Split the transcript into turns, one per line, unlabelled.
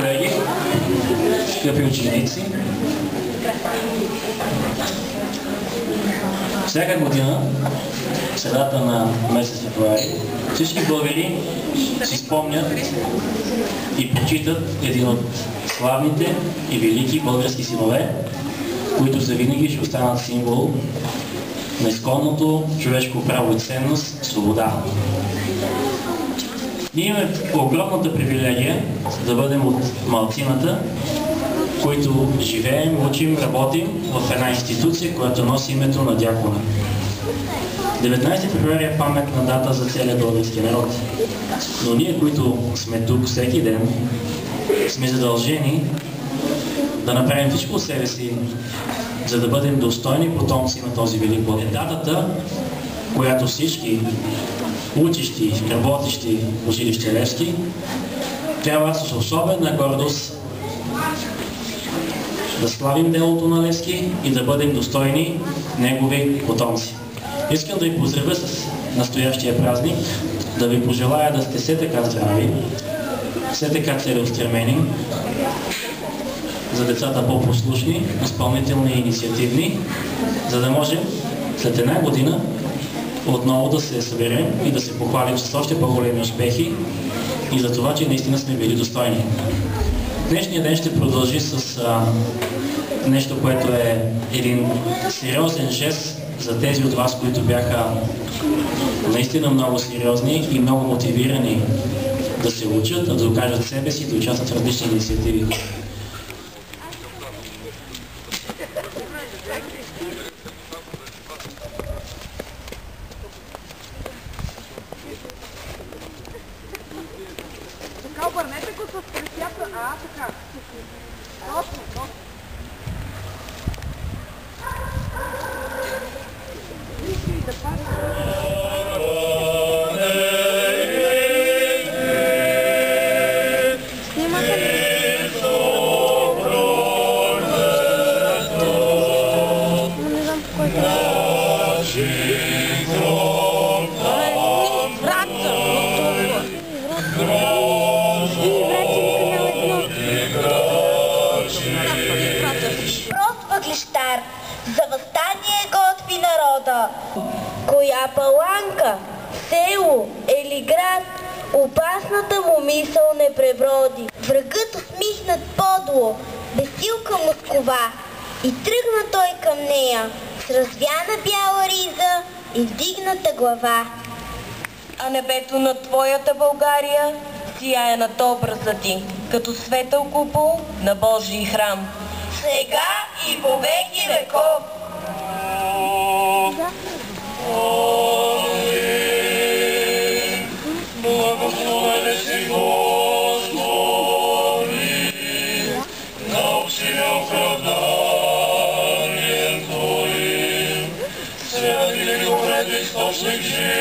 колеги, скъпи ученици! Всяка година, в средата на месец февруари, всички българи си спомнят и почитат един от славните и велики български синове, които завинаги ще останат символ на изконното човешко право и ценност – свобода. Ние имаме огромната привилегия да бъдем от малцината, които живеем, учим, работим в една институция, която носи името на дякона. 19 февруари е паметна дата за целия български народ. Но ние, които сме тук всеки ден, сме задължени да направим всичко от себе си, за да бъдем достойни потомци на този велик Бог. Датата, която всички учещи, работещи в училище Левски трябва с особена гордост да славим делото на Левски и да бъдем достойни негови потомци. Искам да ви поздравя с настоящия празник, да ви пожелая да сте все така здрави, все така целеустремени, за децата по-послушни, изпълнителни и инициативни, за да можем след една година отново да се съберем и да се похвалим с още по-големи успехи и за това, че наистина сме били достойни. Днешният ден ще продължи с нещо, което е един сериозен жест за тези от вас, които бяха наистина много сериозни и много мотивирани да се учат, да докажат себе си, да участват в различни инициативи.
Така, обърнете го с кръстята. Така. Точно, точно. Да снимате ли? Не знам по кой
въглищар, за въстание готви народа. Коя паланка, село или град, опасната му мисъл не преброди. Врагът усмихнат подло, бесилка Москова, и тръгна той към нея с развяна бяла риза и вдигната глава.
А небето на твоята България сияе над образа ти, като светъл купол на Божий храм. Сега и во веки веков.
Амин. Благословен си Господи, научи ме оправданием Твоим, святый Бог, источник жизни.